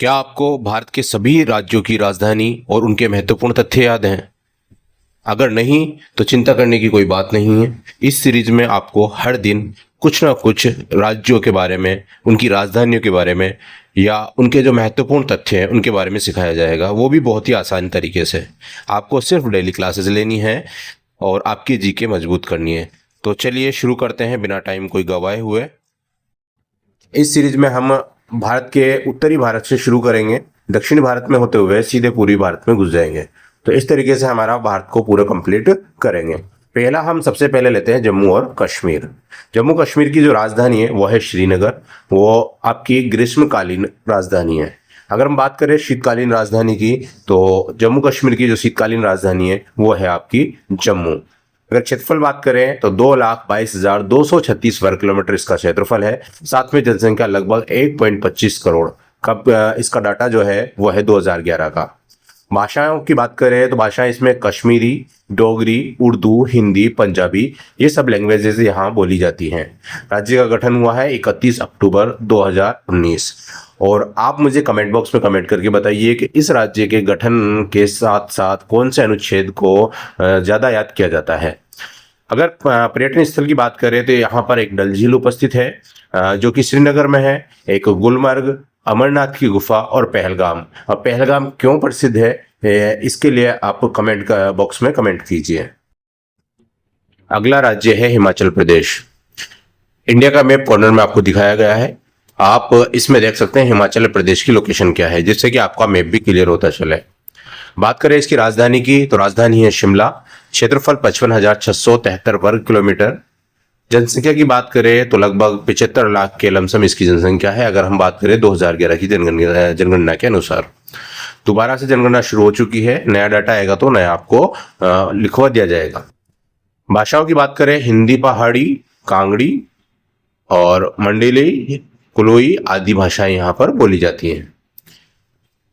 क्या आपको भारत के सभी राज्यों की राजधानी और उनके महत्वपूर्ण तथ्य याद हैं? अगर नहीं, तो चिंता करने की कोई बात नहीं है। इस सीरीज में आपको हर दिन कुछ ना कुछ राज्यों के बारे में, उनकी राजधानियों के बारे में या उनके जो महत्वपूर्ण तथ्य हैं उनके बारे में सिखाया जाएगा, वो भी बहुत ही आसान तरीके से। आपको सिर्फ डेली क्लासेस लेनी है और आपकी जीके मजबूत करनी है। तो चलिए शुरू करते हैं बिना टाइम कोई गवाए हुए। इस सीरीज में हम भारत के उत्तरी भारत से शुरू करेंगे, दक्षिणी भारत में होते हुए सीधे पूर्वी भारत में घुस जाएंगे। तो इस तरीके से हमारा भारत को पूरा कंप्लीट करेंगे। पहला हम सबसे पहले लेते हैं जम्मू और कश्मीर। जम्मू कश्मीर की जो राजधानी है वो है श्रीनगर। वो आपकी ग्रीष्मकालीन राजधानी है। अगर हम बात करें शीतकालीन राजधानी की, तो जम्मू कश्मीर की जो शीतकालीन राजधानी है वो है आपकी जम्मू। अगर क्षेत्रफल बात करें तो 2,22,236 वर्ग किलोमीटर इसका क्षेत्रफल है। साथ में जनसंख्या लगभग 1.25 करोड़। कब इसका डाटा जो है वो है 2011 का। भाषाओं की बात करें तो भाषाएं इसमें कश्मीरी, डोगरी, उर्दू, हिंदी, पंजाबी, ये सब लैंग्वेजेस यहाँ बोली जाती हैं। राज्य का गठन हुआ है 31 अक्टूबर 2019। और आप मुझे कमेंट बॉक्स में कमेंट करके बताइए कि इस राज्य के गठन के साथ साथ कौन से अनुच्छेद को ज़्यादा याद किया जाता है। अगर पर्यटन स्थल की बात करें तो यहाँ पर एक डल झील उपस्थित है जो कि श्रीनगर में है। एक गुलमर्ग, अमरनाथ की गुफा और पहलगाम। अब पहलगाम क्यों प्रसिद्ध है इसके लिए आप कमेंट बॉक्स में कमेंट कीजिए। अगला राज्य है हिमाचल प्रदेश। इंडिया का मैप कॉर्नर में आपको दिखाया गया है। आप इसमें देख सकते हैं हिमाचल प्रदेश की लोकेशन क्या है, जिससे कि आपका मैप भी क्लियर होता चले। बात करें इसकी राजधानी की तो राजधानी है शिमला। क्षेत्रफल 55,673 वर्ग किलोमीटर। जनसंख्या की बात करें तो लगभग 75 लाख के लमसम इसकी जनसंख्या है, अगर हम बात करें 2011 की जनगणना के अनुसार। दोबारा से जनगणना शुरू हो चुकी है, नया डाटा आएगा तो नया आपको लिखवा दिया जाएगा। भाषाओं की बात करें हिंदी, पहाड़ी, कांगड़ी और मंडली, कुलोई आदि भाषाएं यहाँ पर बोली जाती हैं।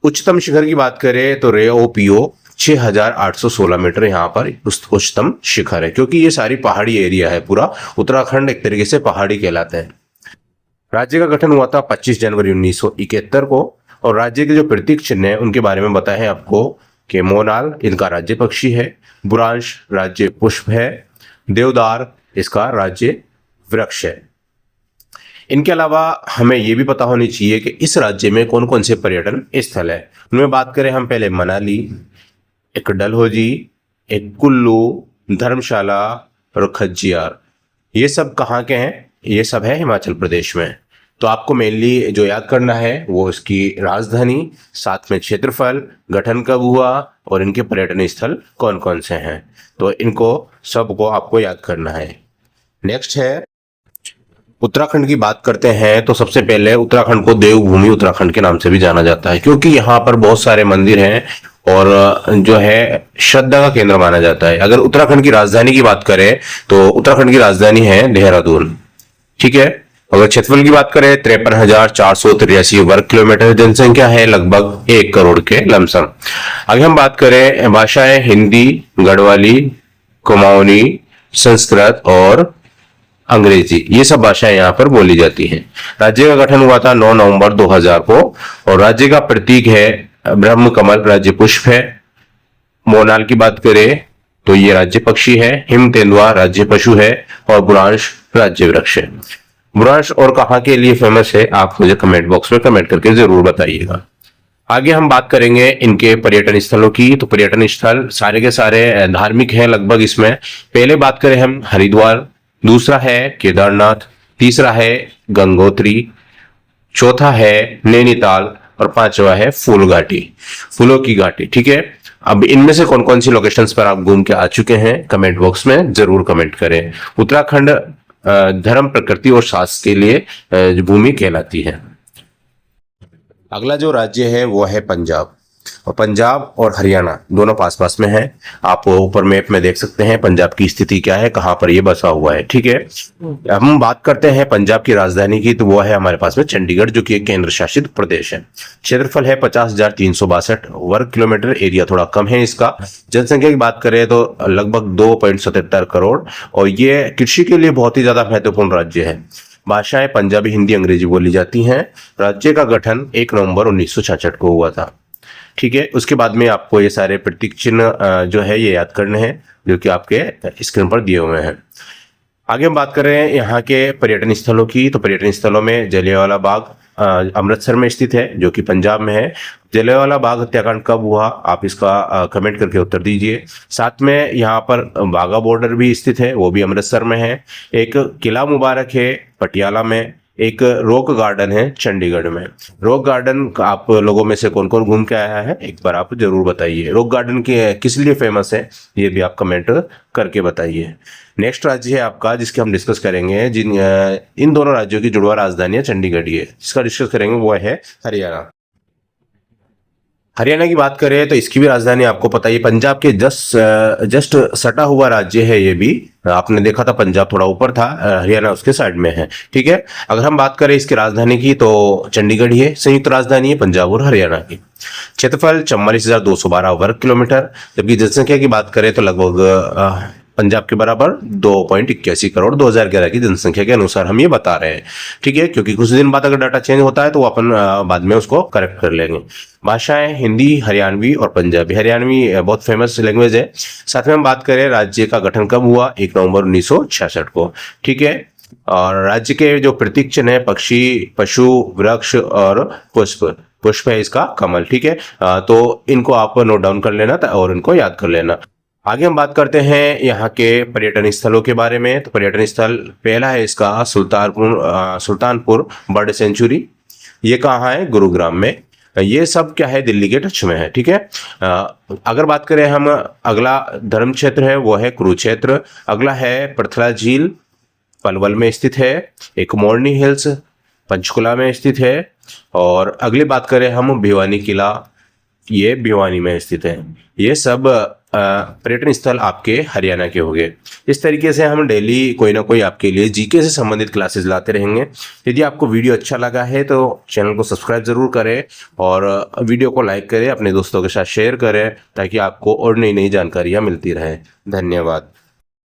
उच्चतम शिखर की बात करें तो रेओपियो 6,816 मीटर यहाँ पर उच्चतम शिखर है, क्योंकि ये सारी पहाड़ी एरिया है। पूरा उत्तराखंड एक तरीके से पहाड़ी कहलाता है। राज्य का गठन हुआ था 25 जनवरी 1971 को। और राज्य के जो प्रतीक चिन्ह है उनके बारे में बताया है आपको कि मोनाल इनका राज्य पक्षी है, बुरांश राज्य पुष्प है, देवदार इसका राज्य वृक्ष है। इनके अलावा हमें यह भी पता होनी चाहिए कि इस राज्य में कौन कौन से पर्यटन स्थल है। उनमें बात करें हम पहले मनाली, एक डलहौजी, एक कुल्लू, धर्मशाला और खज्जियार। ये सब कहाँ के हैं? ये सब है हिमाचल प्रदेश में। तो आपको मेनली जो याद करना है वो इसकी राजधानी, साथ में क्षेत्रफल, गठन कब हुआ और इनके पर्यटन स्थल कौन कौन से हैं। तो इनको सबको आपको याद करना है। नेक्स्ट है उत्तराखंड की बात करते हैं तो सबसे पहले उत्तराखंड को देवभूमि उत्तराखंड के नाम से भी जाना जाता है, क्योंकि यहाँ पर बहुत सारे मंदिर हैं और जो है श्रद्धा का केंद्र माना जाता है। अगर उत्तराखंड की राजधानी की बात करें तो उत्तराखंड की राजधानी है देहरादून। ठीक है। अगर क्षेत्रफल की बात करें 53,483 वर्ग किलोमीटर। जनसंख्या है लगभग 1 करोड़ के लमसम। आगे हम बात करें भाषाएं हिंदी, गढ़वाली, कुमाऊनी, संस्कृत और अंग्रेजी, ये सब भाषाएं यहाँ पर बोली जाती हैं। राज्य का गठन हुआ था 9 नवंबर 2000 को और राज्य का प्रतीक है ब्रह्म कमल, राज्य पुष्प है। मोनाल की बात करें तो ये राज्य पक्षी है, हिम तेंदुआ राज्य पशु है और बुरांश राज्य वृक्ष है। बुरांश और कहाँ के लिए फेमस है आप मुझे कमेंट बॉक्स में कमेंट करके जरूर बताइएगा। आगे हम बात करेंगे इनके पर्यटन स्थलों की। तो पर्यटन स्थल सारे के सारे धार्मिक हैं लगभग। इसमें पहले बात करें हम हरिद्वार, दूसरा है केदारनाथ, तीसरा है गंगोत्री, चौथा है नैनीताल और पांचवा है फूल घाटी, फूलों की घाटी। ठीक है। अब इनमें से कौन कौन सी लोकेशंस पर आप घूम के आ चुके हैं कमेंट बॉक्स में जरूर कमेंट करें। उत्तराखंड धर्म, प्रकृति और शास्त्र के लिए भूमि कहलाती है। अगला जो राज्य है वो है पंजाब। और पंजाब और हरियाणा दोनों पास पास में है। आप ऊपर मैप में देख सकते हैं पंजाब की स्थिति क्या है, कहां पर ये बसा हुआ है। ठीक है। हम बात करते हैं पंजाब की राजधानी की, तो वो है हमारे पास में चंडीगढ़, जो कि एक केंद्र शासित प्रदेश है। क्षेत्रफल है 50,362 वर्ग किलोमीटर। एरिया थोड़ा कम है इसका। जनसंख्या की बात करें तो लगभग 2.77 करोड़ और ये कृषि के लिए बहुत ही ज्यादा महत्वपूर्ण राज्य है। भाषाएं पंजाबी, हिंदी, अंग्रेजी बोली जाती हैं। राज्य का गठन 1 नवंबर 1966 को हुआ था। ठीक है, उसके बाद में आपको ये सारे प्रतीक चिन्ह जो है ये याद करने हैं, जो कि आपके स्क्रीन पर दिए हुए हैं। आगे हम बात कर रहे हैं यहाँ के पर्यटन स्थलों की। तो पर्यटन स्थलों में जलियांवाला बाग अमृतसर में स्थित है, जो कि पंजाब में है। जलियांवाला बाग हत्याकांड कब हुआ, आप इसका कमेंट करके उत्तर दीजिए। साथ में यहाँ पर बाघा बॉर्डर भी स्थित है, वो भी अमृतसर में है। एक किला मुबारक है पटियाला में। एक रॉक गार्डन है चंडीगढ़ में। रॉक गार्डन आप लोगों में से कौन कौन घूम के आया है, एक बार आप जरूर बताइए। रॉक गार्डन के किस लिए फेमस है, ये भी आप कमेंट करके बताइए। नेक्स्ट राज्य है आपका जिसके हम डिस्कस करेंगे, इन दोनों राज्यों की जुड़वा राजधानी है चंडीगढ़ है, जिसका डिस्कस करेंगे वो है हरियाणा। हरियाणा की बात करें तो इसकी भी राजधानी आपको पता ही, पंजाब के जस्ट सटा हुआ राज्य है ये भी। आपने देखा था पंजाब थोड़ा ऊपर था, हरियाणा उसके साइड में है। ठीक है, अगर हम बात करें इसकी राजधानी की तो चंडीगढ़ ही है, संयुक्त राजधानी है पंजाब और हरियाणा की। क्षेत्रफल 44,212 वर्ग किलोमीटर, जबकि जनसंख्या की बात करें तो लगभग पंजाब के बराबर 2.81 करोड़ 2011 की जनसंख्या के अनुसार हम ये बता रहे हैं। ठीक है, क्योंकि कुछ दिन बाद अगर डाटा चेंज होता है तो वो अपन बाद में उसको करेक्ट कर लेंगे। भाषाएं हिंदी, हरियाणवी और पंजाबी। हरियाणवी बहुत फेमस लैंग्वेज है। साथ में हम बात करें राज्य का गठन कब हुआ, 1 नवंबर 1966 को। ठीक है, और राज्य के जो प्रतीक चिन्ह है, पक्षी, पशु, वृक्ष और पुष्प। पुष्प है इसका कमल। ठीक है, तो इनको आप नोट डाउन कर लेना और इनको याद कर लेना। आगे हम बात करते हैं यहाँ के पर्यटन स्थलों के बारे में। तो पर्यटन स्थल पहला है इसका सुल्तानपुर बर्ड सेंचुरी। ये कहाँ है, गुरुग्राम में। ये सब क्या है, दिल्ली के टच में है। ठीक है, अगर बात करें हम, अगला धर्म क्षेत्र है वो है कुरुक्षेत्र। अगला है पृथला झील, पलवल में स्थित है। एक मोरनी हिल्स पंचकुला में स्थित है। और अगली बात करें हम भिवानी किला, ये भिवानी में स्थित है। ये सब पर्यटन स्थल आपके हरियाणा के हो गए। इस तरीके से हम डेली कोई ना कोई आपके लिए जीके से संबंधित क्लासेस लाते रहेंगे। यदि आपको वीडियो अच्छा लगा है तो चैनल को सब्सक्राइब जरूर करें और वीडियो को लाइक करें, अपने दोस्तों के साथ शेयर करें, ताकि आपको और नई नई जानकारियां मिलती रहे। धन्यवाद।